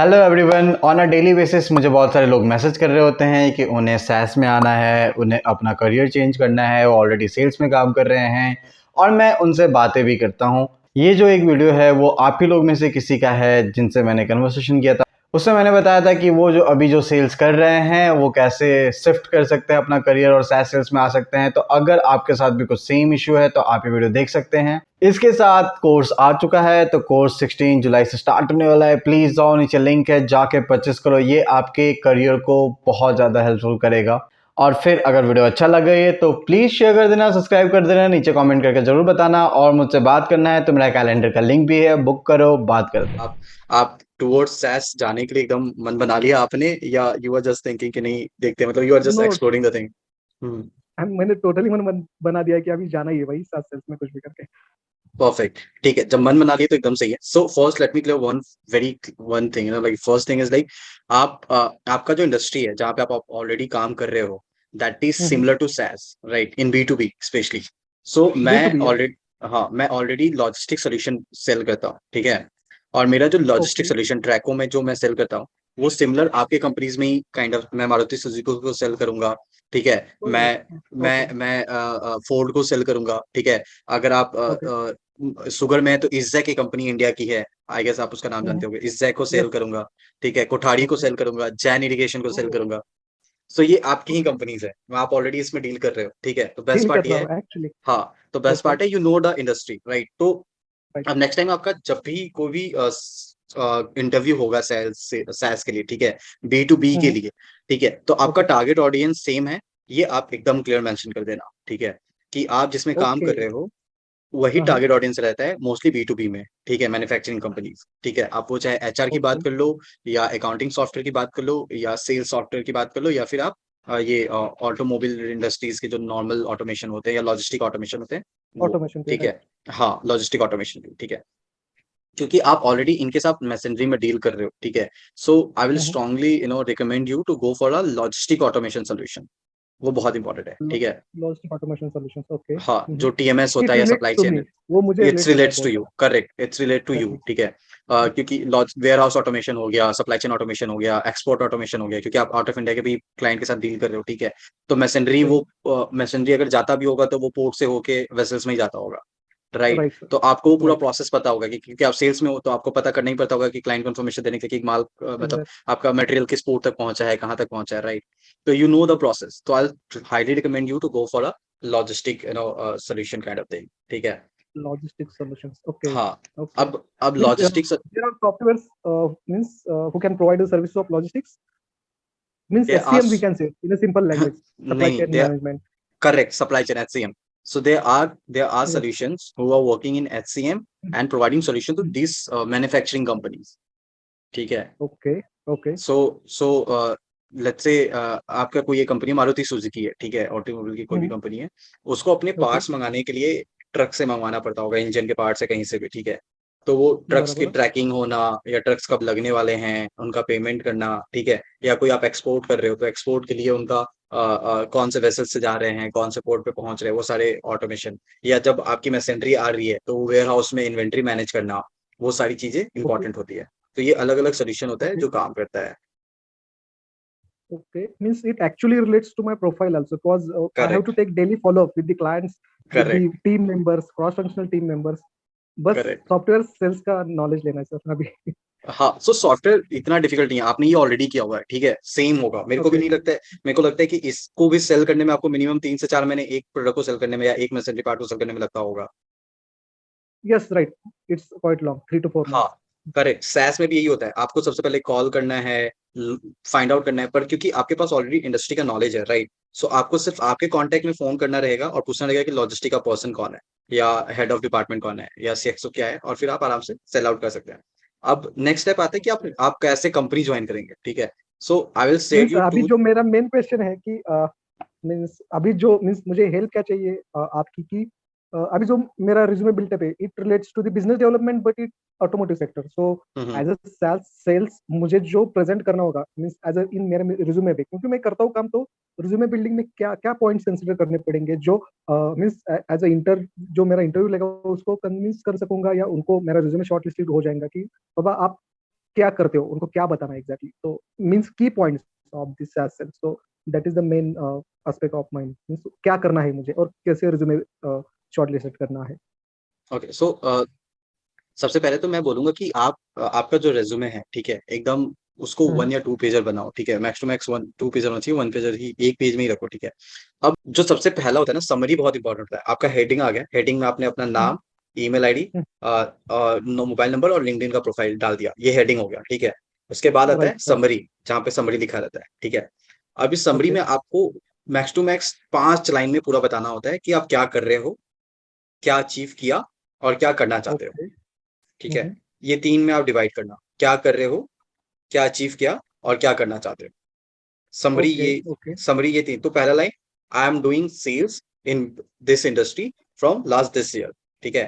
Hello everyone. On a daily basis मुझे बहुत सारे लोग मैसेज कर रहे होते हैं कि उन्हें सैस में आना है, उन्हें अपना करियर चेंज करना है, वो ऑलरेडी सेल्स में काम कर रहे हैं और मैं उनसे बातें भी करता हूँ। ये जो एक वीडियो है वो आप ही लोग में से किसी का है जिनसे मैंने कन्वर्सेशन किया था। उसमें मैंने बताया था कि वो जो अभी जो सेल्स कर रहे हैं वो कैसे शिफ्ट कर सकते हैं अपना करियर और सैस सेल्स में आ सकते हैं। तो अगर आपके साथ भी कुछ सेम इश्यू है तो आप ये वीडियो देख सकते हैं। इसके साथ कोर्स आ चुका है, तो कोर्स 16 जुलाई से स्टार्ट होने वाला है। प्लीज जाओ, नीचे लिंक है, जाके परचेस करो। ये आपके करियर को बहुत ज़्यादा हेल्पफुल करेगा। और फिर अगर वीडियो अच्छा लगे तो प्लीज़ शेयर कर देना, सब्सक्राइब कर देना, नीचे कमेंट करके ज़रूर बताना। और मुझसे बात करना है तो मेरा कैलेंडर का लिंक भी है, बुक करो, बात करते हैं। आप टुवर्ड्स सैस जाने के लिए एकदम मन बना लिया आपने, या यू आर जस्ट थिंकिंग कि नहीं देखते, मतलब you are just no, exploring the thing? Hmm. मैंने टोटली मन बना दिया है कि अभी जाना ही है भाई, साथ सेल्स में कुछ भी करके। परफेक्ट। ठीक है, जब मन बना लिया तो एकदम सही है। So first let me clear one thing, like first thing is like आपका जो इंडस्ट्री है जहाँ पे आप ऑलरेडी काम कर रहे हो, that is similar to SaaS, right, in B to B specially. So B to मैं बी, ऑलरेडी, हाँ, मैं ऑलरेडी लॉजिस्टिक सोल्यूशन सेल करता हूँ, ठीक है। और मेरा जो लॉजिस्टिक ओके सोल्यूशन ट्रैको में जो मैं सेल करता हूँ, वो सिमिलर आपके कंपनीज में ही काइंड ऑफ, मैं मारुति सुजुकी को सेल करूंगा, ठीक है। मैं ओके मैं फोर्ड को सेल करूंगा, ठीक है। अगर आप ओके। शुगर में है तो इज्जै की कंपनी इंडिया की है, आई गेस आप उसका नाम जानते होंगे, इज्जै को सेल यस। करूंगा, ठीक है। कोठारी को ओके। सेल करूंगा, जैन इरिगेशन को सेल करूंगा। सो ये आपकी ही ओके, कंपनीज है, आप ऑलरेडी इसमें डील कर रहे हो, ठीक है। तो बेस्ट डील कर पार्ट रहा ये है, हूँ एक्चुअली। हाँ, तो बेस्ट ओके। पार्ट है you know the industry, right. तो राइट। अब नेक्स्ट टाइम आपका जब भी कोई भी इंटरव्यू होगा सैस के लिए, ठीक है, बी टू बी के लिए, ठीक है, तो आपका ओके टारगेट ऑडियंस सेम है, ये आप एकदम क्लियर मेंशन कर देना, ठीक है, कि आप जिसमें काम ओके। कर रहे हो वही हाँ हाँ। टारगेट ऑडियंस रहता है मोस्टली बी टू बी में, ठीक है, मैन्युफैक्चरिंग कंपनीज, ठीक है। आप वो चाहे एचआर की ओके बात कर लो, या अकाउंटिंग सॉफ्टवेयर की बात कर लो, या सेल्स सॉफ्टवेयर की बात कर लो, या फिर आप ये ऑटोमोबाइल इंडस्ट्रीज के जो नॉर्मल ऑटोमेशन होते हैं या लॉजिस्टिक ऑटोमेशन होते हैं वो, ऑटोमेशन पे, ठीक राइट। है। हाँ, लॉजिस्टिक ऑटोमेशन, ठीक है, क्योंकि आप ऑलरेडी इनके साथ मैसेंजरी में डील कर रहे हो, ठीक है। So I will strongly recommend you to go for a logistic automation solution. वो बहुत इंपॉर्टेंट है, ठीक है। Logistic automation solutions, okay. हाँ, जो टीएमएस होता इट है या relates supply to chain, me, वो मुझे इट्स रिलेट करता है रिलेट्स टू बहुत यू, ज्यादा। Correct, it's relate to you, ठीक है। क्योंकि वेयर हाउस ऑटोमेशन हो गया, सप्लाई चेन ऑटोमेशन हो गया, एक्सपोर्ट ऑटोमेशन हो गया, क्योंकि आप आउट ऑफ इंडिया के भी क्लाइंट के साथ डील कर रहे हो, ठीक है। तो मैसेंजरी, सही। वो मैसेंजरी अगर जाता भी होगा तो वो पोर्ट से होके वेसल्स में ही जाता होगा, राइट। Right sir. तो आपको वो पूरा राइट। प्रोसेस पता होगा कि, क्योंकि आप सेल्स में हो तो आपको पता करना ही पड़ता होगा कि क्लाइंट को इन्फॉर्मेशन देने के लिए कि माल मतलब एग्जैक्ट। आपका मटेरियल किस पोर्ट तक पहुंचा है, कहाँ तक पहुंचा है, राइट। तो यू नो द प्रोसेस, तो I highly recommend you to go for a logistic solution kind of thing, ठीक है। Logistic solutions. Okay. हाँ, Okay. अब Means logistics, there are softwares, means who can provide the services of logistics. Means they are, SCM we can say in a simple language. Supply नहीं, chain they, management. correct, supply chain HCM. So there are Yes. solutions who are working in HCM and providing solution to Mhm. these manufacturing companies, ठीक है। Okay. Okay. So let's say आपका कोई ये company Maruti Suzuki है, ठीक है, automobile की कोई भी Mhm. कंपनी है, उसको अपने Okay. पार्ट्स मंगाने के लिए ट्रक से मंगवाना पड़ता होगा, इंजन के पार्ट्स है कहीं से भी, ठीक है। तो वो ट्रक्स की बराबर। ट्रैकिंग होना, या ट्रक्स कब लगने वाले हैं उनका पेमेंट करना, ठीक है। या कोई आप एक्सपोर्ट कर रहे हो तो एक्सपोर्ट के लिए उनका कौन से वेसल से जा रहे हैं, कौन से पोर्ट पे पहुंच रहे हैं, वो सारे ऑटोमेशन। या जब आपकी मैसेंजरी आ रही है तो वेयर हाउस में इन्वेंट्री मैनेज करना, वो सारी चीजें Okay. इंपॉर्टेंट होती है। तो ये अलग अलग सोल्यूशन होता है Okay. जो काम करता है। Okay. Means it actually relates to my profile also, because I have to correct, take daily follow up with the clients, with the correct, team members, cross functional team members. बस correct. Software sales का knowledge लेना है sir अभी। हाँ, so software इतना difficult नहीं है, आपने ये ऑलरेडी किया हुआ है, ठीक है, सेम होगा, मेरे को भी ओके। नहीं लगता है। मेरे को लगता है कि इसको भी सेल करने में आपको मिनिमम 3 से 4 महीने एक प्रोडक्ट को सेल करने में, या एक मैसेंजरी पार्ट को सेल करने में लगता होगा। Yes right. It's quite long, 3 to 4 हाँ, months। करेक्ट, सैस में भी यही होता है, आपको सबसे पहले कॉल करना है, फाइंड आउट करना है, पर क्योंकि आपके पास ऑलरेडी इंडस्ट्री का नॉलेज है, राइट। सो आपको सिर्फ आपके कांटेक्ट में फोन करना रहेगा और पूछना रहेगा कि लॉजिस्टिक का पर्सन कौन है, या हेड ऑफ डिपार्टमेंट कौन है, या सीएक्सओ क्या है, और फिर आप आराम से सेल आउट कर सकते हैं। अब नेक्स्ट स्टेप आता है कि आप कैसे कंपनी ज्वाइन करेंगे, ठीक है। So I will share means you अभी टू। जो मेरा मेन क्वेश्चन है कि मीन्स अभी जो मीन्स मुझे हेल्प क्या चाहिए आपकी कि अभी जो मेरा रिज्यूमे बिल्टअप है, it relates to the business development but it automotive sector. So as a sales मुझे जो प्रेजेंट करना होगा मीन्स एज अ इन मेरे रिज्यूमे पे, क्योंकि मैं करता हूँ काम, तो रिज्यूमे बिल्डिंग में क्या क्या पॉइंट्स कंसिडर करने पड़ेंगे जो मीन्स एज अ इंटर जो मेरा इंटरव्यू लेगा उसको कन्विंस कर सकूंगा, या उनको मेरा रिज्यूमे शॉर्ट लिस्टेड हो जाएगा कि बाबा आप क्या करते हो, उनको क्या बताना है एग्जैक्टली, तो मींस की points of this as sales, so that is the main aspect of mind, means क्या करना है मुझे और कैसे रिज्यूमे शॉर्टलिस्ट करना है। ओके, सो सबसे पहले तो मैं बोलूंगा कि आप आपका जो रेज्यूमे है, ठीक है, एकदम उसको हम्म, 1 या 2 पेजर बनाओ, ठीक है, मैक्स टू मैक्स 1 2 पेजर होना चाहिए, 1 पेजर ही, 1 पेज में ही रखो, ठीक है। अब जो सबसे पहला होता है ना, समरी बहुत इंपॉर्टेंट होता है। आपका हेडिंग आ गया, हेडिंग में आपने अपना हम्म, नाम, ईमेल आईडी, हम्म, मोबाइल नंबर और लिंक्डइन का प्रोफाइल डाल दिया, ये हेडिंग हो गया, ठीक है। उसके बाद आता है राइट राइट, समरी, जहाँ पे समरी लिखा रहता है, ठीक है। अब इस समरी ओके में आपको मैक्स टू मैक्स 5 लाइन में पूरा बताना होता है कि आप क्या कर रहे हो, क्या अचीव किया और क्या करना चाहते हो, ओके, ठीक है। ये 3 में आप डिवाइड करना, क्या कर रहे हो, क्या अचीव किया और क्या करना चाहते हो। समरी ओके, ये ओके, समरी ये 3, तो पहला line, I am doing sales in this industry from last this year, ठीक है।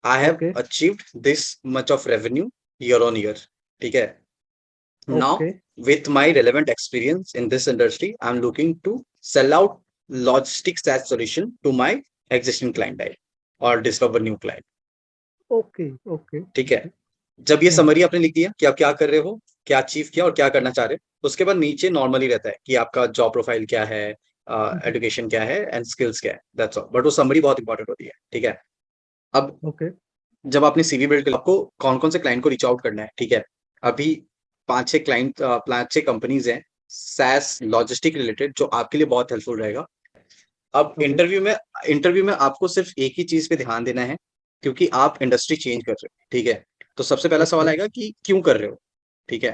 I have okay, achieved this much of revenue year on year, ठीक है। Now okay, with my relevant experience in this industry, I'm looking to sell out logistics SaaS solution to my existing clientele or discover new client, okay, okay, ठीक है। Okay, जब ये summary आपने लिख दिया कि आप क्या कर रहे हो, क्या अचीव किया और क्या करना चाह रहे हो, तो उसके बाद नीचे नॉर्मली रहता है कि आपका जॉब प्रोफाइल क्या है, एजुकेशन क्या है एंड स्किल्स क्या है, दैट्स ऑल। बट वो समरी बहुत इंपॉर्टेंट होती है, ठीक है। अब ओके, जब आपने सीवी बिल्ड कर, आपको कौन कौन से क्लाइंट को रीच आउट करना है, ठीक है। अभी 5 6 कंपनीज हैं सैस लॉजिस्टिक रिलेटेड, जो आपके लिए बहुत हेल्पफुल रहेगा। अब ओके, इंटरव्यू में आपको सिर्फ एक ही चीज पे ध्यान देना है, क्योंकि आप इंडस्ट्री चेंज कर रहे हो, ठीक है। तो सबसे पहला सवाल ओके, आएगा कि क्यों कर रहे हो, ठीक है।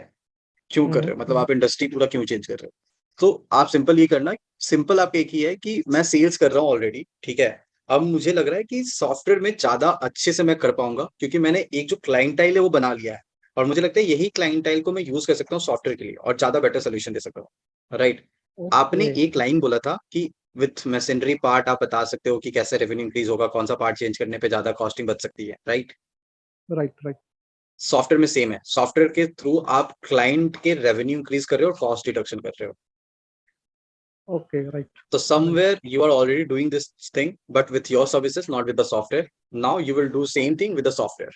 क्यों कर रहे हो, मतलब आप इंडस्ट्री पूरा क्यों चेंज कर रहे हो। तो आप सिंपल ये करना, सिंपल आप एक ही है कि मैं सेल्स कर रहा हूँ ऑलरेडी, ठीक है। अब मुझे लग रहा है कि सॉफ्टवेयर में ज्यादा अच्छे से मैं कर पाऊंगा, क्योंकि मैंने एक जो क्लाइंटाइल है वो बना लिया है, और मुझे लगता है यही क्लाइंटाइल को मैं यूज कर सकता हूँ सॉफ्टवेयर के लिए और ज्यादा बेटर सोल्यूशन दे सकता हूँ, राइट। आपने ओके, एक लाइन बोला था कि विथ मैसेंडरी पार्ट आप बता सकते हो कि कैसे रेवेन्यू इंक्रीज होगा, कौन सा पार्ट चेंज करने पे ज्यादा कॉस्टिंग बच सकती है, राइट। राइट राइट, सॉफ्टवेयर में सेम है, सॉफ्टवेयर के थ्रू आप क्लाइंट के रेवेन्यू इंक्रीज कर रहे हो और कॉस्ट डिडक्शन कर रहे हो। Okay, right So right, somewhere you are already doing this thing, but with your services, not with the software. Now you will do same thing with the software.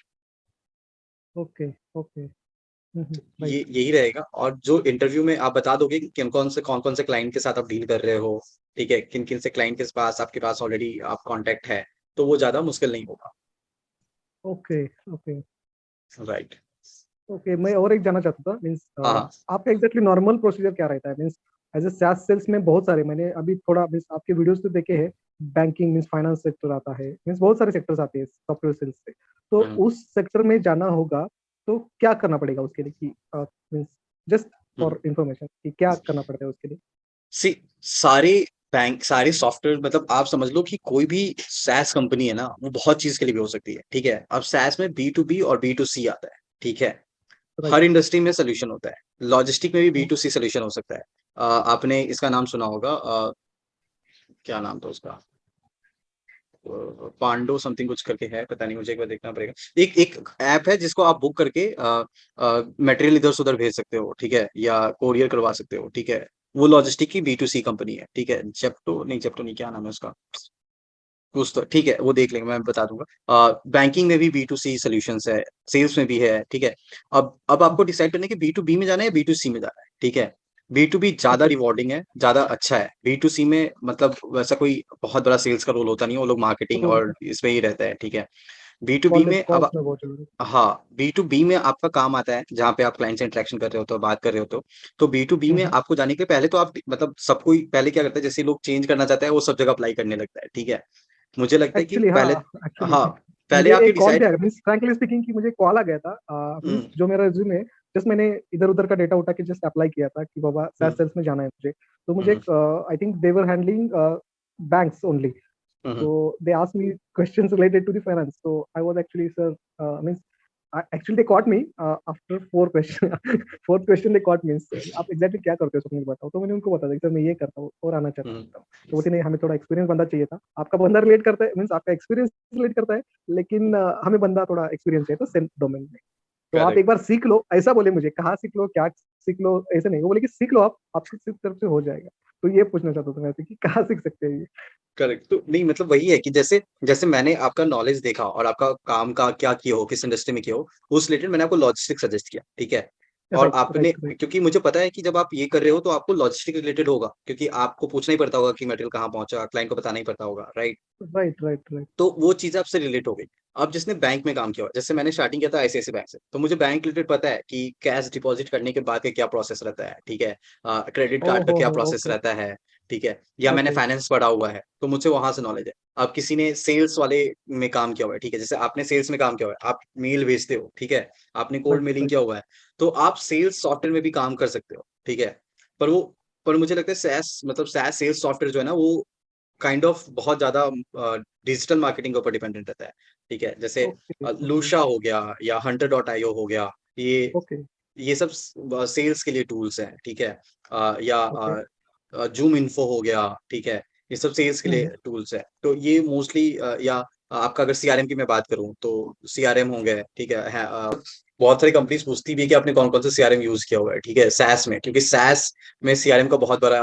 Okay, okay, ये right, यही रहेगा। और जो interview में आप बता दोगे कि कौन कौन से क्लाइंट के साथ आप डील कर रहे हो, ठीक है, किन किन से क्लाइंट के पास आपके पास ऑलरेडी आप कांटेक्ट है, तो वो ज्यादा मुश्किल नहीं होगा, ओके, ओके, राइट। ओके। मैं और एक जानना चाहता था, मीन्स हाँ हाँ। आपका एग्जैक्टली नॉर्मल प्रोसीजर क्या रहता है, means as a SaaS sales में बहुत सारे, मैंने अभी थोड़ा मीन्स आपके वीडियोस तो देखे हैं, बैंकिंग मीन्स फाइनेंस सेक्टर आता है, मीन्स बहुत सारे सेक्टर्स आते हैं सॉफ्टवेयर सेल्स से, तो हम्म, उस सेक्टर में जाना होगा तो क्या करना पड़ेगा उसके लिए, कि means just hmm. For information कि क्या करना पड़ता है उसके लिए। सी सारे बैंक सारे सॉफ्टवेयर, मतलब आप समझ लो कि कोई भी सैस कंपनी है ना, वो बहुत चीज के लिए भी हो सकती है, ठीक है। अब सैस में B2B और B2C आता है, ठीक है। राइट, हर इंडस्ट्री में सोल्यूशन होता है, लॉजिस्टिक में भी B2C सोल्यूशन हो सकता है। आपने इसका नाम सुना होगा, क्या नाम था उसका, पांडो समथिंग कुछ करके है, पता नहीं, मुझे एक बार देखना पड़ेगा। एक एक ऐप है जिसको आप बुक करके मटेरियल इधर से उधर भेज सकते हो, ठीक है, या कोरियर करवा सकते हो, ठीक है। वो लॉजिस्टिक की B2C कंपनी है, ठीक है। जेप्टो नहीं, क्या नाम है उसका, कुछ तो, ठीक है, वो देख लेंगे, मैं बता दूंगा। बैंकिंग में भी B2C सॉल्यूशंस है, सेल्स में भी है, ठीक है। अब आपको डिसाइड करना है कि B2B में जाना है या B2C में जाना है, ठीक है। B2B ज्यादा ओके, रिवॉर्डिंग है, ज्यादा अच्छा है। B2C में मतलब वैसा कोई बहुत बड़ा सेल्स का रोल होता नहीं है, वो लोग मार्केटिंग और इसमें ही रहता है, ठीक है। B2B में अब, कॉस्ट में बहुत जरूरी। हाँ, B2B में आपका काम आता है जहाँ पे आप क्लाइंट से इंटरेक्शन कर रहे होते हो, बात कर रहे होते हो। तो B2B में आपको जाने के पहले तो आप मतलब सब कोई पहले क्या करता है, जैसे लोग चेंज करना चाहता है वो सब जगह अप्लाई करने लगता है, ठीक है। मुझे लगता है कि एक्चुअली पहले, हाँ, एक्चुअली हाँ, पहले मुझे आप ये एक कॉल भी डिसाइड, आया, मीन्स फ्रैंकली स्पीकिंग कि मुझे कॉल आ गया था, मीन्स हम्म जो मेरा रिज्यूमे, जस्ट मैंने इधर उधर का डेटा उठा के जस्ट अप्लाई किया था कि बाबा हम्म SaaS सेल्स में जाना है मुझे, तो मुझे hmm I think they were handling banks only, hmm so they asked me questions related to the finance, so I was actually, sir, means actually they caught me after four question fourth question they caught me, आप exactly क्या करते हो sir, मुझे बताओ, तो मैंने उनको बता दिया सर मैं ये करता हूँ और आना हम्म चाहता हूँ, तो बोलते नहीं हमें थोड़ा एक्सपीरियंस बंदा चाहिए था, आपका बंदा रिलेट करता है, मीन्स आपका एक्सपीरियंस रिलेट करता है, लेकिन हमें बंदा थोड़ा एक्सपीरियंस है तो सेम डोमेन में, तो आप करेक्ट। एक बार सीख लो, ऐसा बोले मुझे, कहाँ सीख लो क्या सीख लो, ऐसे नहीं, वो बोले कि सीख लो, आप आपकी तरफ से हो जाएगा, तो ये पूछना चाहता था मैं कि कहाँ सीख सकते हैं ये? करेक्ट। तो नहीं मतलब वही है कि जैसे जैसे मैंने आपका नॉलेज देखा और आपका काम का क्या किया हो, किस इंडस्ट्री में किया हो, उस रिलेटेड मैंने आपको लॉजिस्टिक सजेस्ट किया, ठीक है। और राइट, आपने, राइट, राइट। क्योंकि मुझे पता है कि जब आप ये कर रहे हो तो आपको लॉजिस्टिक रिलेटेड होगा, क्योंकि आपको पूछना ही पड़ता होगा कि मटेरियल कहाँ पहुंचा, क्लाइंट को बताना ही पड़ता होगा, राइट। Right, right, right. तो वो चीज़ आपसे रिलेट हो गई। अब जिसने बैंक में काम किया हो, जैसे मैंने स्टार्टिंग किया था आईसीआईसी बैंक से, तो मुझे बैंक रिलेटेड पता है कि कैश डिपॉजिट करने के बाद का क्या प्रोसेस रहता है, ठीक है। क्रेडिट कार्ड ओह का क्या हो! प्रोसेस ओके, रहता है, ठीक है। या मैंने ओके। फाइनेंस पढ़ा हुआ है, तो मुझे वहां से नॉलेज है। अब किसी ने सेल्स वाले में काम किया हुआ है, ठीक है, जैसे आपने सेल्स में काम किया हुआ है, आप मेल भेजते हो, ठीक है, आपने कोल्ड राइट, मेलिंग राइट। किया हुआ है, तो आप सेल्स सॉफ्टवेयर में भी काम कर सकते हो, ठीक है। पर वो पर मुझे लगता है सैस मतलब सैस सेल्स सॉफ्टवेयर जो है ना, वो काइंड ऑफ बहुत ज्यादा डिजिटल मार्केटिंग के ऊपर डिपेंडेंट रहता है, ठीक है। जैसे ओके, ओके, लूशा हो गया या hunter.io हो गया, ये ओके, ये सब सेल्स के लिए टूल्स हैं, ठीक है। या ओके। जूम इन्फो हो गया, ठीक है। ये सब सेल्स के हुँ, लिए हुँ। टूल्स है, तो ये मोस्टली या आपका अगर सीआरएम की मैं बात करूं तो सीआरएम हो गए, ठीक है। बहुत सारी कंपनीज पूछती भी है कि आपने कौन कौन सा सीआरएम यूज किया हुआ है, ठीक है, सैस में, क्योंकि सैस में सीआरएम का बहुत बड़ा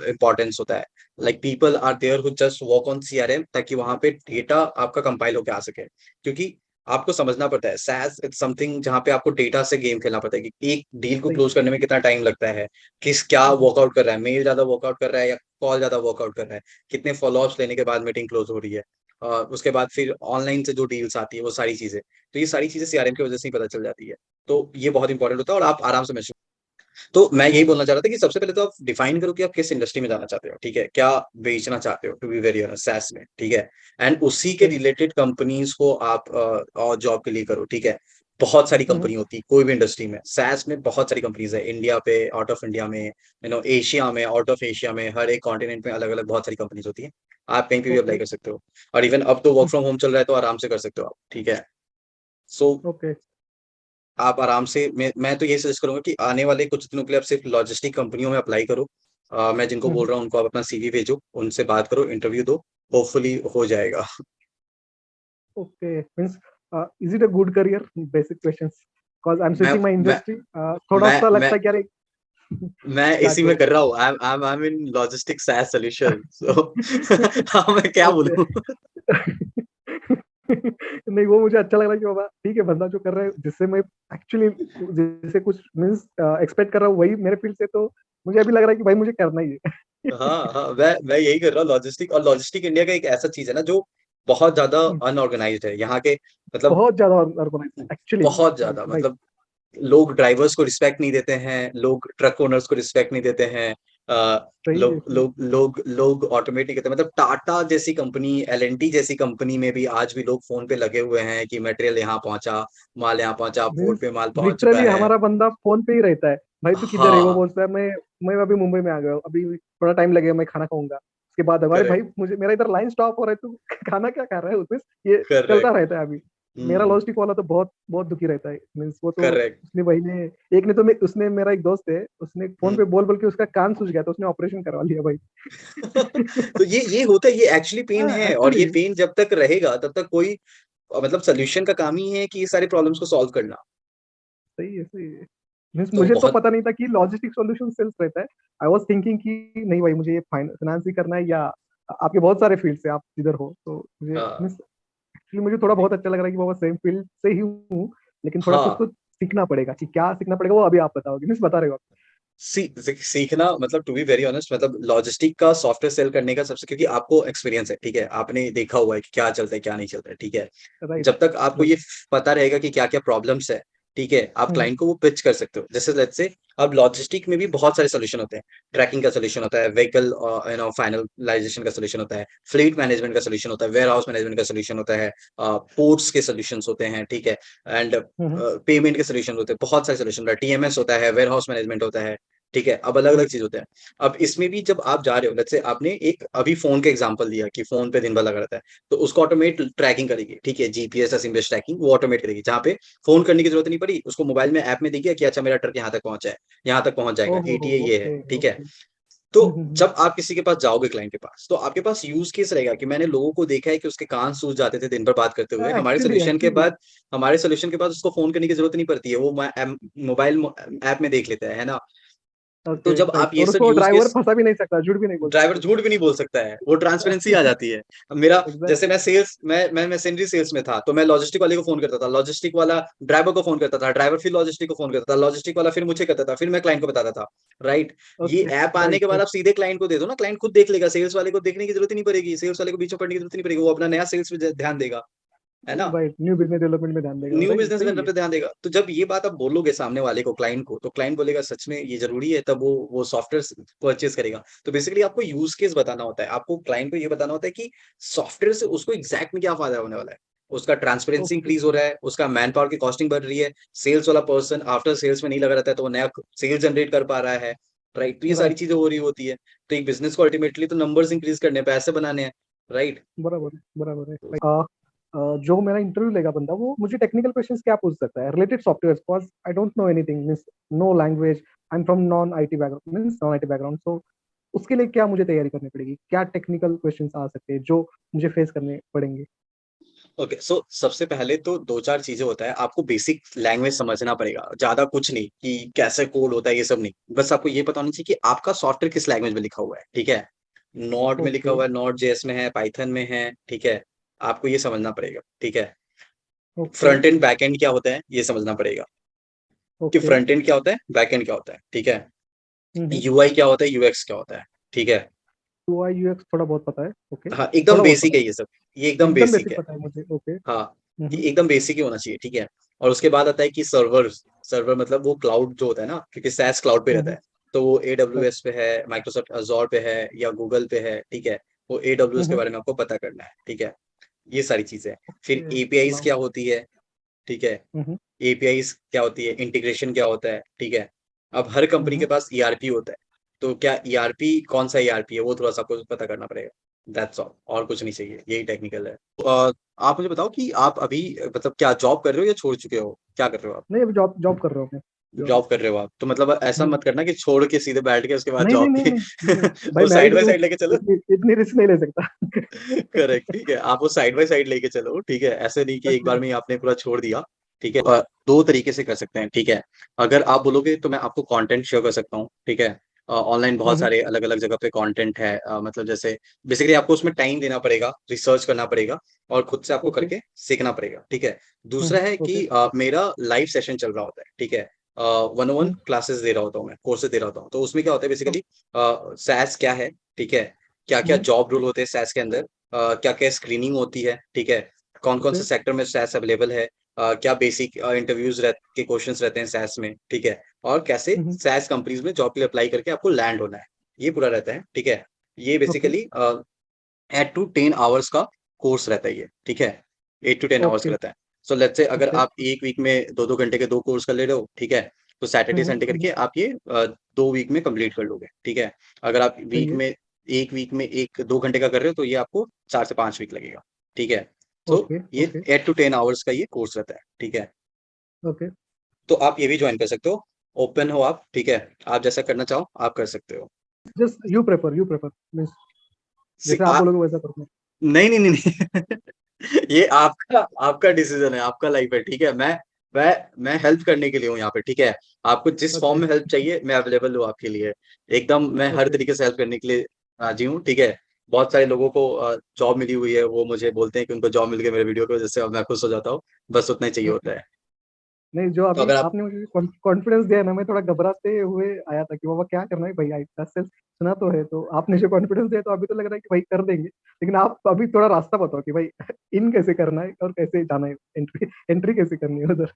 इंपॉर्टेंस होता है। Like people are there who just work on CRM, ताकि वहां पे डेटा आपका कंपाइल होकर आ सके, क्योंकि आपको समझना पड़ता है सैस इट्स समथिंग जहाँ पे आपको डेटा से गेम खेलना पड़ता है कि एक डील को सही क्लोज है। करने में कितना टाइम लगता है, किस क्या हुँ, हुँ। वर्कआउट कर रहा है, मेल ज्यादा वर्कआउट कर रहा है या कॉल ज्यादा वर्कआउट कर रहा है, कितने फॉलोअप्स लेने के बाद मीटिंग क्लोज हो रही है, उसके बाद फिर ऑनलाइन से जो डील्स आती है वो सारी चीजें, तो ये सारी चीजें सीआरएम की वजह से ही पता चल जाती है। तो ये बहुत इंपॉर्टेंट होता है और आप आराम से मैसेज। तो मैं यही बोलना चाह रहा था कि सबसे पहले तो आप डिफाइन करो कि आप किस इंडस्ट्री में जाना चाहते हो, ठीक है, क्या बेचना चाहते हो, to be very honest, SaaS में, ठीक है। एंड उसी के ओके। रिलेटेड कंपनीज को आप और जॉब के लिए करो, ठीक है। बहुत सारी हुँ, हुँ। कंपनी होती है कोई भी इंडस्ट्री में, सैस में बहुत सारी कंपनीज है, इंडिया पे, आउट ऑफ इंडिया में, एशिया में, आउट ऑफ एशिया में, हर एक कॉन्टिनेंट में अलग अलग बहुत सारी कंपनीज होती है। आप कहीं पे भी ओके। अप्लाई कर सकते हो। और इवन अब तो वर्क हुँ, फ्रॉम होम चल रहा है, तो आराम से कर सकते हो आप, ठीक है। So okay. आप आराम से, मैं तो ये सजेस्ट करूंगा कि आने वाले कुछ दिनों के लिए आप सिर्फ लॉजिस्टिक कंपनियों में अप्लाई करो। मैं जिनको हुँ, बोल हुँ। रहा हूँ उनको आप अपना सीवी भेजो, उनसे बात करो, इंटरव्यू दो, होपफुली हो जाएगा। Okay, means is it a good career? Basic questions, 'cause I am मैं स्विचिंग माय मैं इंडस्ट्री। मैं थोड़ा-सा मैं लगता है कि अरे मैं क्या इसी में करूँ? कर रहा हूँ। I am in logistic SaaS solution, so हाँ, मैं क्या ओके। बोलूँ। नहीं, वो मुझे अच्छा लग रहा है कि बाबा ठीक है, बंदा जो कर रहा है, जिससे मैं एक्चुअली जिससे कुछ मीन्स एक्सपेक्ट कर रहा हूँ, वही मेरे फील्ड से, तो मुझे अभी लग रहा है कि भाई मुझे करना ही है। हाँ हाँ, मैं यही कर रहा हूँ लॉजिस्टिक। और लॉजिस्टिक इंडिया का एक ऐसा चीज है ना जो बहुत ज्यादा हुँ, अनऑर्गेनाइज्ड है यहाँ के, मतलब बहुत ज़्यादा ऑर्गेनाइज़्ड है एक्चुअली। बहुत ज्यादा, राइट, मतलब लोग ड्राइवर्स को रिस्पेक्ट नहीं देते हैं, लोग ट्रक ओनर्स को रिस्पेक्ट नहीं देते हैं। सही है, लोग सही है। लोग लोग लोग ऑटोमेट नहीं करते, मतलब टाटा जैसी कंपनी, एलएनटी जैसी कंपनी में भी आज भी लोग फोन पे लगे हुए हैं कि मटेरियल यहाँ पहुंचा, माल यहाँ पहुंचा, पोर्ट मीन्स पे माल पहुंच चुका लिटरली है। हमारा बंदा फ़ोन पे ही रहता है। भाई तू किधर है? वो हाँ, बोलता है मैं अभी मुंबई में आ गया हूँ, अभी थोड़ा टाइम लगेगा, मैं खाना खाऊँगा। उसके बाद अरे भाई करेक्ट मुझे मेरा इधर लाइन स्टॉप हो रहा है, तू खाना क्या खा रहा है? उसमें ये चलता करेक्ट। रहता है अभी। मेरा हम्म। लॉजिस्टिक वाला तो बहुत बहुत दुखी रहता है। मीन्स वो तो करेक्ट। उसने वही ने एक ने तो मैं उसने मेरा एक दोस्त है, उसने फ़ोन पे बोल-बोल के उसका कान सूज गया था, उसने ऑपरेशन करवा लिया भाई। तो ये होता है, ये एक्चुअली पेन हाँ, है, और एक्चुअली ये पेन जब तक रहेगा तब तक कोई मतलब सोल्यूशन का काम ही है कि ये सारे प्रॉब्लम्स को सॉल्व करना। सही है, सही है। मीन्स तो मुझे तो बहुत पता नहीं था कि लॉजिस्टिक सॉल्यूशन सेल्स रहता है। आई वाज़ थिंकिंग कि नहीं भाई मुझे ये फाइनेंस ही करना है, या आपके बहुत सारे फील्ड्स है, आप जिधर हो। तो मुझे हाँ मीन्स एक्चुअली मुझे थोड़ा बहुत अच्छा लग रहा है कि बाबा सेम फील्ड से ही हूँ, लेकिन थोड़ा कुछ हाँ। तो सीखना पड़ेगा। कि क्या सीखना पड़ेगा वो अभी आप बताओगे, मीन्स बता रहे हो आप। सीखना मतलब टू बी वेरी ऑनेस्ट, मतलब लॉजिस्टिक का सॉफ्टवेयर सेल करने का सबसे, क्योंकि आपको एक्सपीरियंस है, ठीक है, आपने देखा हुआ है कि क्या चलता है क्या नहीं चलता है, ठीक है। राइट, जब तक आपको राइट। ये पता रहेगा कि क्या क्या प्रॉब्लम्स है, ठीक है, आप हुँ, क्लाइंट को वो पिच कर सकते हो। जैसे लेट्स से अब लॉजिस्टिक में भी बहुत सारे सोल्यूशन होते हैं। ट्रैकिंग का सोल्यूशन होता है, व्हीकल फाइनलाइजेशन का सोल्यूशन होता है, फ्लीट मैनेजमेंट का सोल्यूशन होता है, वेयर हाउस मैनेजमेंट का सोल्यूशन होता है, पोर्ट्स के सोल्यूशन होते हैं, ठीक है। एंड हुँ, हुँ, पेमेंट के सोल्यूशन होते हैं, बहुत सारे सोल्यूशन होता है, टीएमएस होता है, वेयर हाउस मैनेजमेंट होता है, ठीक है। अब अलग अलग राइट। चीज होते हैं। अब इसमें भी जब आप जा रहे हो, लेट्स से आपने एक अभी फोन का एग्जांपल दिया कि फोन पे दिन भर लगा रहता है, तो उसको ऑटोमेट ट्रैकिंग करेगी, ठीक है, जीपीएस सिम ट्रैकिंग वो ऑटोमेट करेगी, जहाँ पे फोन करने की जरूरत नहीं पड़ी, उसको मोबाइल में ऐप में दिख गया कि अच्छा मेरा ट्रक यहाँ तक पहुंचा है, यहाँ तक पहुंच जाएगा, ओह हो, एटीए ये है, ओके, ठीक है। ओके। तो हुँ, हुँ, हुँ। जब आप किसी के पास जाओगे, क्लाइंट के पास, तो आपके पास यूज केस रहेगा कि मैंने लोगों को देखा है कि उसके कान सूज जाते थे दिन भर बात करते हुए, एक्चुअली, एक्चुअली। हमारे सोल्यूशन के बाद उसको फोन करने की जरूरत नहीं पड़ती है, वो मोबाइल ऐप में देख लेता है ना। तो ओके, जब राइट। आप ये और सब उसको यूज ड्राइवर केस, फंसा भी नहीं सकता, झूठ भी नहीं बोल ड्राइवर सकता झूठ उसको। भी नहीं बोल सकता है, वो ट्रांसपेरेंसी आ जाती है। अब मेरा, जैसे एग्जैक्टली। मैं सेल्स, मैं मैसेंजरी सेल्स में था, तो मैं लॉजिस्टिक वाले को फोन करता था, लॉजिस्टिक वाला ड्राइवर को फोन करता था, ड्राइवर फिर लॉजिस्टिक को फोन करता था, लॉजिस्टिक वाला फिर मुझे करता था, फिर मैं क्लाइंट को बताता था, राइट। ये ओके, ऐप आने राइट, के बाद राइट, आप सीधे क्लाइंट को दे दो ना, क्लाइंट खुद देख लेगा, सेल्स वाले को देखने की जरूरत ही नहीं पड़ेगी, सेल्स वाले को बीच में पढ़ने की जरूरत ही नहीं पड़ेगी, वो अपना नया सेल्स पे ध्यान देगा, है ना। राइट। न्यू बिजनेस डेवलपमेंट में ध्यान देगा, न्यू राइट, बिजनेस सही वेंडर है। पे ध्यान देगा। तो जब ये बात आप बोलोगे सामने वाले को, क्लाइंट को, तो क्लाइंट बोलेगा सच में ये जरूरी है, तब वो सॉफ्टवेयर परचेज करेगा। तो बेसिकली आपको यूज केस बताना होता है, आपको क्लाइंट को ये बताना होता है कि सॉफ्टवेयर से उसको एग्जैक्ट में क्या फायदा होने वाला है, उसका ट्रांसपेरेंसी ओके, इंक्रीज हो रहा है, उसका मैन पावर की कॉस्टिंग बढ़ रही है, सेल्स वाला पर्सन आफ्टर सेल्स में नहीं लगा रहता है, तो वो नया सेल्स जनरेट कर पा रहा है, राइट। तो ये सारी राइट, चीजें हो रही होती है। तो एक बिजनेस को अल्टीमेटली तो नंबर्स इंक्रीज करने हैं, पैसे बनाने हैं, राइट। बराबर है, बराबर है। जो मेरा इंटरव्यू लेगा बंदा, वो मुझे टेक्निकल क्वेश्चंस क्या पूछ सकता है related software, because I don't know anything, means no language, I am from non IT background, means non IT background. So उसके लिए क्या मुझे तैयारी करनी पड़ेगी, क्या टेक्निकल क्वेश्चंस आ सकते हैं जो मुझे फेस करने पड़ेंगे? ओके, सो सबसे पहले तो दो चार चीजें होता है, आपको बेसिक लैंग्वेज समझना पड़ेगा, ज्यादा कुछ नहीं कि कैसे कोड होता है ये सब नहीं, बस आपको ये पता होना चाहिए कि आपका सॉफ्टवेयर किस लैंग्वेज में लिखा हुआ है, ठीक है। नॉट में लिखा ओके, हुआ है, नॉट जेएस में है, पाइथन में है, ठीक है। आपको ये समझना पड़ेगा, ठीक है। Okay, front end back and क्या होता है ये समझना पड़ेगा, कि ओके। फ्रंट एंड क्या होता है, बैक एंड क्या होता है, ठीक है। हम्म। यूआई क्या होता है, यूएक्स क्या होता है, ठीक है। यूआई यूएक्स थोड़ा बहुत पता है, ओके। हाँ, एकदम थोड़ा बहुत बेसिक पता है ये सब, ये है, एकदम एकदम बेसिक बेसिक है। पता है मुझे, ओके। हाँ, ये हम्म, एकदम बेसिक ही होना चाहिए, ठीक है। और उसके बाद आता है कि सर्वर, सर्वर मतलब वो क्लाउड जो होता है ना, क्योंकि सैस क्लाउड पे रहता हम्म, है, तो वो राइट, एडब्ल्यूएस पे है, माइक्रोसॉफ्ट अजोर पे है, या गूगल पे है, ठीक है। वो एडब्ल्यूएस के हम्म, बारे में आपको पता करना है, ठीक है। ये सारी चीजें। फिर ओके, एपीआईज क्लाउड, क्या होती है, ठीक है। हम्म, एपीआईज क्या होती है, इंटीग्रेशन क्या होता है, ठीक है। अब हर कंपनी के हम्म, पास ईआरपी होता है, तो क्या ईआरपी कौन सा ईआरपी है वो थोड़ा सा आपको पता करना पड़ेगा। दैट्स ऑल, और कुछ नहीं चाहिए, यही टेक्निकल है। आप मुझे बताओ कि आप अभी मतलब क्या जॉब कर रहे हो या छोड़ चुके हो, क्या कर रहे हो आप। नहीं, अभी जॉब जॉब कर रहा हूँ मैं, to be जॉब honest। कर रहे हो आप, तो मतलब ऐसा हम्म, मत करना कि छोड़ के सीधे बैठ के उसके बाद नहीं, नहीं, जॉब नहीं, की नहीं, नहीं, नहीं, भाई वो साइड मैरिड बाय हूँ, साइड लेके चलो। इतनी रिस्क नहीं ले सकता। करेक्ट, ठीक है, आप वो साइड बाय साइड लेके चलो, ठीक है। ऐसे नहीं कि एक बार ओके, में ही आपने पूरा छोड़ दिया, ठीक है। दो तरीके से कर सकते हैं, ठीक है। अगर आप बोलोगे तो मैं आपको कंटेंट शेयर कर सकता हूँ, ठीक है। ऑनलाइन बहुत हम्म, सारे अलग अलग जगह पे कंटेंट है, मतलब जैसे बेसिकली आपको उसमें टाइम देना पड़ेगा, रिसर्च करना पड़ेगा, और खुद से आपको ओके, करके सीखना पड़ेगा, ठीक है। दूसरा है ओके, कि मेरा लाइव सेशन चल रहा होता है, ठीक है। वन वन क्लासेस दे रहा होता हूँ मैं, कोर्सेज दे रहा होता हूँ, तो उसमें क्या होता है बेसिकली, सैस क्या है, ठीक है। क्या क्या जॉब रोल होते हैं सैस के अंदर, क्या क्या स्क्रीनिंग होती है, ठीक है। कौन कौन ओके, से सेक्टर में सैस अवेलेबल है, क्या बेसिक इंटरव्यूज के क्वेश्चंस रहते हैं सैस में, ठीक है। और कैसे सैस कंपनीज में जॉब के लिए अप्लाई करके आपको लैंड होना है, ये पूरा रहता है, ठीक है। ये ओके, बेसिकली 8 to 10 आवर्स का कोर्स रहता है ये, ठीक है। 8 to 10 आवर्स का ओके, रहता है। सो लेट्स से अगर ओके, आप एक वीक में दो दो घंटे के दो कोर्स कर ले रहे हो, ठीक है, तो सैटरडे संडे करके आप ये 2 वीक में कंप्लीट कर लोगे, ठीक है। अगर आप सही वीक है, में एक वीक में एक दो घंटे का कर रहे हो, तो ये आपको 4 से 5 वीक लगेगा, ठीक है। तो ओके, ये ओके, 8 to 10 आवर्स का ये कोर्स रहता है, ठीक है। ओके। तो आप ये भी ज्वाइन कर सकते हो, ओपन हो आप, ठीक है। आप जैसा करना चाहो आप कर सकते हो। Just you prefer means, See, जैसे आप बोलोगे वैसा करूँगा। नहीं नहीं नहीं नहीं ये आपका आपका डिसीजन है, आपका लाइफ है, ठीक है। मैं हेल्प करने के लिए हूँ यहाँ पे, ठीक है। आपको जिस फॉर्म ओके, में हेल्प चाहिए मैं अवेलेबल हूँ आपके लिए, एकदम मैं हर ओके, तरीके से हेल्प करने के लिए राजी हूँ, ठीक है। बहुत सारे लोगों को जॉब मिली हुई है, वो मुझे बोलते हैं कि उनको जॉब मिल गई मेरे वीडियो की वजह से, और मैं खुश हो जाता हूँ, बस उतना ही चाहिए ओके। होता है। नहीं, जो तो अभी अगर आप, आपने मुझे कॉन्फिडेंस दिया ना, मैं थोड़ा घबराते हुए आया था कि बाबा क्या करना है भैया, इतना से सुना तो है, तो आपने जो कॉन्फिडेंस दिया तो अभी तो लग रहा है कि भाई कर देंगे। लेकिन आप अभी थोड़ा रास्ता बताओ कि भाई इन कैसे करना है और कैसे जाना है, एंट्री एंट्री कैसे करनी है उधर।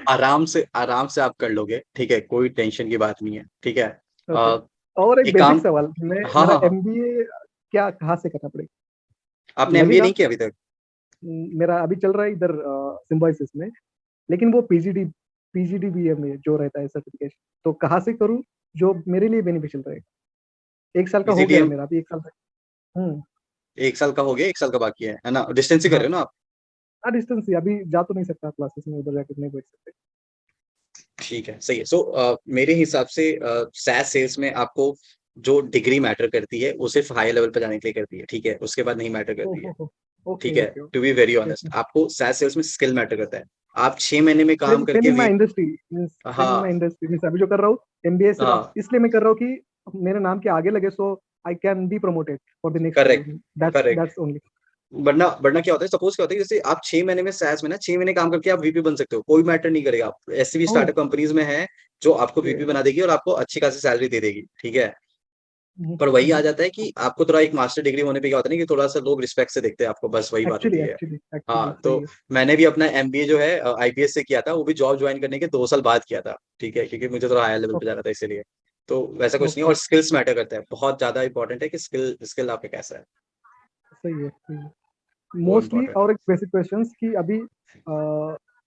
आराम से आप कर लोगे, ठीक है, कोई टेंशन की बात नहीं है, ठीक है। ओके। अ, और एक एक बेसिक काम, सवाल, मैं हाँ मेरा हाँ हाँ, एमबीए क्या कहाँ से करना पड़ेगा? आपने एमबीए लगेगा, नहीं किया अभी तक। मेरा अभी चल रहा है इधर सिम्बायोसिस में, लेकिन वो पीजीडीबीएम में जो रहता है सर्टिफिकेशन, तो कहाँ से करूँ जो मेरे लिए बेनिफिशियल रहेगा? 1 साल का हो गया है पीजीडीएम मेरा, अभी 1 साल तक। हम्म। 1 साल का हो गया, 1 साल का बाकी है ना, डिस्टेंस ही कर हाँ, रहे हो ना आप। डिस्टेंस ही, अभी जा तो नहीं सकता क्लासेस में, उधर जाके नहीं बैठ सकते। ठीक है, सही है। सो मेरे हिसाब से सैस सेल्स में आपको जो डिग्री मैटर करती है वो सिर्फ हाई लेवल पर जाने के लिए करती है, ठीक है, उसके बाद नहीं मैटर ओ करती है, हो, ठीक ओके, है। Okay, to okay, be very okay, honest, आपको सैस सेल्स में स्किल मैटर करता है, आप 6 महीने में काम सेम करके इन भी। My industry, means same in my हाँ, इंडस्ट्री, मींस अभी जो कर रहा हूँ एमबीए सिर्फ हाँ, इसलिए मैं कर रहा हूँ कि मेरे नाम के आगे लगे, so I can be promoted for the next correct, level, correct. That's only. वरना वरना क्या होता है, सपोज क्या होता है, जैसे आप 6 महीने में SaaS में ना 6 महीने काम करके आप VP बन सकते हो, कोई मैटर नहीं करेगा। आप ऐसी भी ओह स्टार्टअप कंपनीज में है जो आपको VP ओके। बना देगी और आपको अच्छी खासी सैलरी दे देगी, ठीक है। पर वही आ जाता है कि आपको थोड़ा एक मास्टर डिग्री होने पे क्या होता है ना, कि थोड़ा सा लोग रिस्पेक्ट से देखते हैं आपको, बस वही बात एक्चुअली होती है। एक्चुअली एक्चुअली हाँ, तो सही है। मैंने भी अपना MBA जो है IPS से किया था, वो भी जॉब ज्वाइन करने के 2 साल बाद किया था, ठीक है, क्योंकि मुझे थोड़ा हायर लेवल पे जाना था इसीलिए। तो वैसा कुछ नहीं है, ओके, और स्किल्स मैटर करता है, बहुत ज्यादा इंपॉर्टेंट है कि स्किल स्किल आपका कैसा है, सही है सही है। वो मोस्टली इम्पोर्टेंट है। और एक बेसिक क्वेश्चंस कि अभी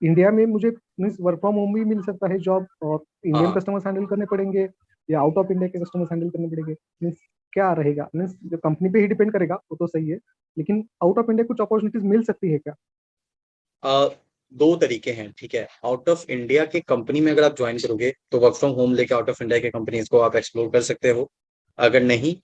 इंडिया में मुझे मीन्स वर्क फ्रॉम होम भी मिल सकता है जॉब, और इंडियन हाँ, कस्टमर्स हैंडल करने पड़ेंगे या आउट ऑफ इंडिया के कस्टमर्स हैंडल करने पड़ेंगे, मीन्स क्या रहेगा, मीन्स जो कंपनी पे ही डिपेंड करेगा वो तो सही है, लेकिन आउट ऑफ इंडिया कुछ अपॉर्चुनिटीज मिल सकती है क्या? अ, दो तरीके हैं, ठीक है। आउट ऑफ इंडिया के कंपनी में अगर आप ज्वाइन करोगे तो वर्क फ्रॉम होम लेके आउट ऑफ इंडिया के कंपनीज को आप एक्सप्लोर कर सकते हो। अगर नहीं,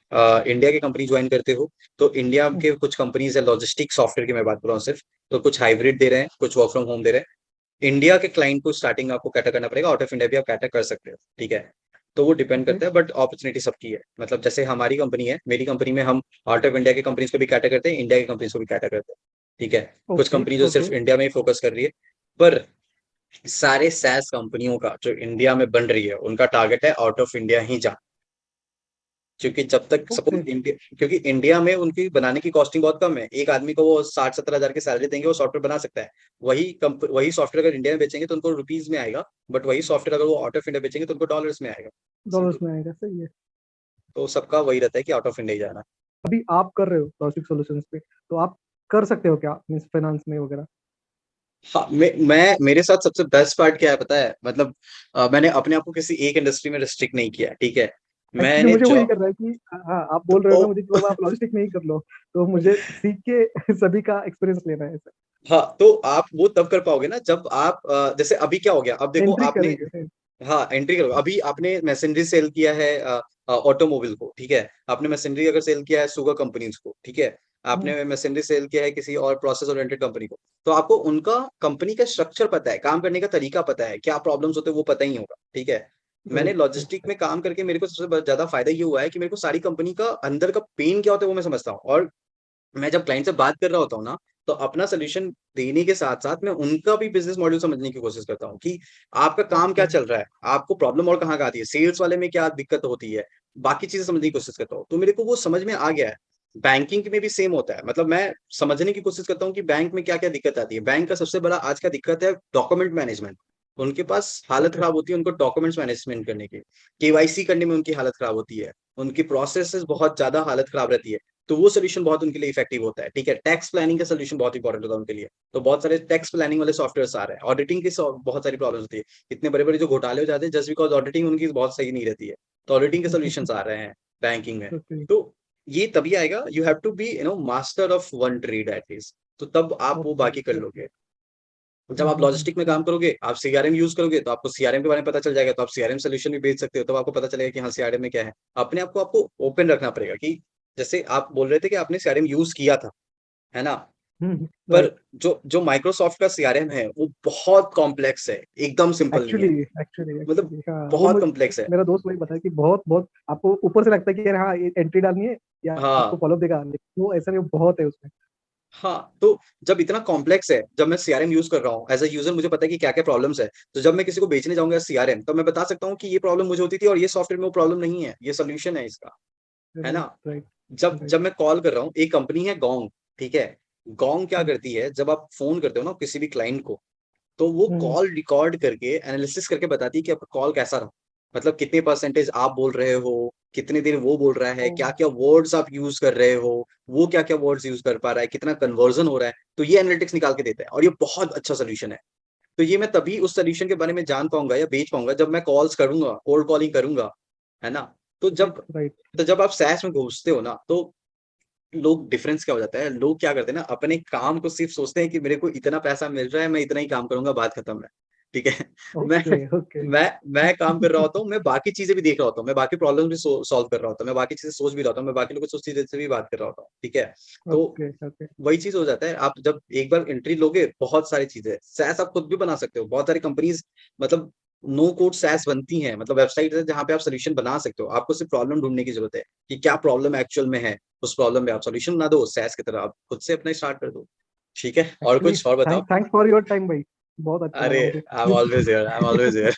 इंडिया की कंपनी ज्वाइन करते हो, तो इंडिया के कुछ कंपनीज है लॉजिस्टिक सॉफ्टवेयर की मैं बात कर रहा हूँ सिर्फ, तो कुछ हाइब्रिड दे रहे हैं, कुछ वर्क फ्रॉम होम दे रहे हैं। इंडिया के क्लाइंट को स्टार्टिंग आपको कैटर करना पड़ेगा, आउट ऑफ इंडिया भी आप कैटर कर सकते हो, ठीक है। तो वो डिपेंड ओके करता है, बट अपॉर्चुनिटी सबकी है। मतलब जैसे हमारी कंपनी है, मेरी कंपनी में हम आउट ऑफ इंडिया की कंपनीज को भी कैटर करते हैं, इंडिया की कंपनीज को भी कैटर करते हैं, ठीक है। कुछ ओके कंपनी जो सिर्फ ओके इंडिया में ही फोकस कर रही है, पर सारे सैस कंपनियों का जो इंडिया में बन रही है उनका टारगेट है आउट ऑफ इंडिया ही जाना। क्योंकि जब तक ओके सपोज इंडिया, क्योंकि इंडिया में उनकी बनाने की कॉस्टिंग बहुत कम है, एक आदमी को वो 60-70 हजार की सैलरी देंगे, वो सॉफ्टवेयर बना सकता है। वही सॉफ्टवेयर अगर इंडिया में बेचेंगे तो उनको रुपीज में आएगा, बट वही सॉफ्टवेयर अगर वो आउट ऑफ इंडिया बेचेंगे तो उनको डॉलर्स में आएगा, डॉलर्स सिंपल। में आएगा, सही है। तो सबका वही रहता है कि आउट ऑफ इंडिया ही जाना। अभी आप कर रहे हो लॉजिस्टिक सॉल्यूशंस पे, तो आप कर सकते हो क्या मीन्स फाइनेंस में वगैरह? हाँ, मैं मेरे साथ सबसे बेस्ट पार्ट क्या है पता है, मतलब मैंने अपने आप को किसी एक इंडस्ट्री में रिस्ट्रिक्ट नहीं किया, ठीक है। एक्चुअली मैंने मुझे वही जॉब करना है कि हाँ, आप बोल रहे हो तो ना मुझे कि बाबा आप लॉजिस्टिक में ही कर लो, तो मुझे सीख के सभी का एक्सपीरियंस लेना है, हाँ, तो आप वो तब कर पाओगे ना जब आप जैसे अभी क्या हो गया, अब देखो एंट्री आपने। करेंगे। हाँ, एंट्री करो, अभी आपने मैसेंजरी सेल किया है ऑटोमोबाइल को, ठीक है। आपने मैसेंजरी अगर सेल किया है सुगर कंपनीज को, ठीक है। हम्म, आपने मैसेंजरी सेल किया है किसी और प्रोसेस ओरिएंटेड कंपनी को, तो आपको उनका कंपनी का स्ट्रक्चर पता है, काम करने का तरीका पता है, क्या प्रॉब्लम्स होते हैं वो पता ही होगा, ठीक है। मैंने राइट लॉजिस्टिक राइट। में काम करके मेरे को सबसे ज्यादा फायदा ये हुआ है कि मेरे को सारी कंपनी का अंदर का पेन क्या होता है वो मैं समझता हूँ, और मैं जब क्लाइंट से बात कर रहा होता हूँ ना, तो अपना सोल्यूशन देने के साथ साथ मैं उनका भी बिजनेस मॉडल समझने की कोशिश करता हूँ कि आपका काम क्या ओके चल रहा है, आपको प्रॉब्लम और कहाँ का आती है, सेल्स वाले में क्या दिक्कत होती है, बाकी चीजें समझने की कोशिश करता हूँ, तो मेरे को वो समझ में आ गया है। बैंकिंग में भी सेम होता है, मतलब मैं समझने की कोशिश करता हूँ कि बैंक में क्या क्या दिक्कत आती है। बैंक का सबसे बड़ा आज का दिक्कत है डॉक्यूमेंट मैनेजमेंट। उनके पास हालत ओके खराब होती है उनको डॉक्यूमेंट्स मैनेजमेंट करने की, केवाईसी करने में उनकी हालत खराब होती है, उनकी प्रोसेस बहुत ज्यादा हालत खराब रहती है। तो वो सोल्यूशन बहुत उनके लिए इफेक्टिव होता है, ठीक है। टैक्स प्लानिंग का सोल्यूशन बहुत इंपॉर्टेंट होता है उनके लिए, तो बहुत सारे टैक्स प्लानिंग वाले सॉफ्टवेयर आ रहे हैं। ऑडिटिंग की बहुत सारी प्रॉब्लम होती है, इतने बड़े बड़े जो घोटाले हो जाते हैं जस्ट बिकॉज ऑडिटिंग उनकी बहुत सही नहीं रहती है, तो ऑडिटिंग के सोल्यूशन आ रहे हैं बैंकिंग में। ओके तो ये तभी आएगा, you have to be master of one trade at least, तो तब आप वो ओके बाकी कर ओके। लोगे। जब आप लॉजिस्टिक में काम करोगे, आप सीआरएम यूज करोगे, तो आपको सीआरएम के बारे में पता चल जाएगा, तो आप सीआरएम सोल्यूशन भी बेच सकते हो, तब आपको पता चलेगा कि हाँ सीआरएम में क्या है। अपने आप को आपको ओपन रखना पड़ेगा कि जैसे आप बोल रहे थे कि आपने सीआरएम यूज किया था, है ना। पर राइट। जो माइक्रोसॉफ्ट का सीआरएम है वो बहुत कॉम्प्लेक्स है, एकदम सिंपल नहीं एक्चुअली है, एक्चुअली मतलब एक्चुअली हाँ, वो बहुत कॉम्प्लेक्स है। मेरा दोस्त वही बताया कि बहुत बहुत आपको ऊपर से लगता है कि यार हाँ ये एंट्री डालनी है या आपको हाँ, फॉलो देगा, लेकिन वो ऐसा नहीं, वो बहुत है उसमें। हाँ, तो जब इतना कॉम्प्लेक्स है, जब मैं सीआरएम यूज कर रहा हूँ एज अ यूजर, मुझे पता है कि क्या क्या प्रॉब्लम्स है, तो जब मैं किसी को बेचने जाऊंगा सीआरएम, तो मैं बता सकता हूँ कि ये प्रॉब्लम मुझे होती थी और ये सॉफ्टवेयर में वो प्रॉब्लम नहीं है, ये सोल्यूशन है इसका, है राइट ना। राइट जब राइट। जब मैं कॉल कर रहा हूँ, एक कंपनी है गोंग, ठीक है। गोंग क्या करती है, जब आप फोन करते हो ना किसी भी क्लाइंट को, तो वो कॉल रिकॉर्ड करके एनालिसिस करके बताती है कि आपका कॉल कैसा रहा, मतलब कितने परसेंटेज आप बोल रहे हो, कितने देर वो बोल रहा है, क्या क्या वर्ड्स आप यूज कर रहे हो, वो क्या क्या वर्ड्स यूज कर पा रहा है, कितना कन्वर्जन हो रहा है, तो ये एनालिटिक्स निकाल के देता है, और ये बहुत अच्छा सोल्यूशन है। तो ये मैं तभी उस सोल्यूशन के बारे में जान पाऊंगा या बेच पाऊंगा जब मैं कॉल्स करूंगा, कोल्ड कॉलिंग करूंगा, है ना। तो राइट जब राइट। तो जब आप सैस में घुसते हो ना, तो लोग डिफरेंस क्या हो जाता है, लोग क्या करते हैं ना, अपने काम को सिर्फ सोचते हैं कि मेरे को इतना पैसा मिल रहा है, मैं इतना ही काम करूंगा, बात खत्म है। ठीक है। मैं ओके ओके मैं काम कर रहा होता हूँ, मैं बाकी चीजें भी देख रहा होता हूँ, मैं बाकी प्रॉब्लम भी सॉल्व कर रहा होता हूँ, मैं बाकी चीजें सोच भी रहा होता हूँ, मैं बाकी लोगों से उस चीज से भी बात कर रहा होता हूँ, ठीक है। तो ओके ओके वही चीज हो जाता है, आप जब एक बार एंट्री लोगे, बहुत सारी चीजें सैस आप खुद भी बना सकते हो, बहुत सारी कंपनीज मतलब नो कोड सैस बनती हैं, मतलब वेबसाइट है जहाँ पे आप सोल्यूशन बना सकते हो, आपको सिर्फ प्रॉब्लम ढूंढने की जरूरत है कि क्या प्रॉब्लम एक्चुअल में है, उस प्रॉब्लम में आप सोल्यूशन बना दो, सैस की तरह आप खुद से अपना स्टार्ट कर दो। ठीक है, और एक्चुअली कुछ और बताओ। थैंक्स फॉर योर टाइम भाई, बहुत अच्छा अरे लगा मुझे। I am always here, I am always here.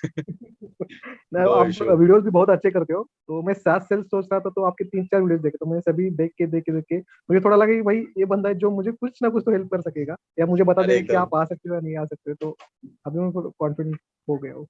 मैं नो आप इशू। वीडियोस भी बहुत अच्छे करते हो, तो मैं सात सेल्स सोच रहा था, तो आपके 3-4 वीडियोस देखे, तो मैंने सभी देख के मुझे थोड़ा लगा कि भाई ये बंदा है जो मुझे कुछ ना कुछ तो हेल्प कर सकेगा, या मुझे बता अरे देगा कि एकदम। आप आ सकते हो या नहीं आ सकते हो। तो अभी मैं कॉन्फिडेंट हो गया हूँ।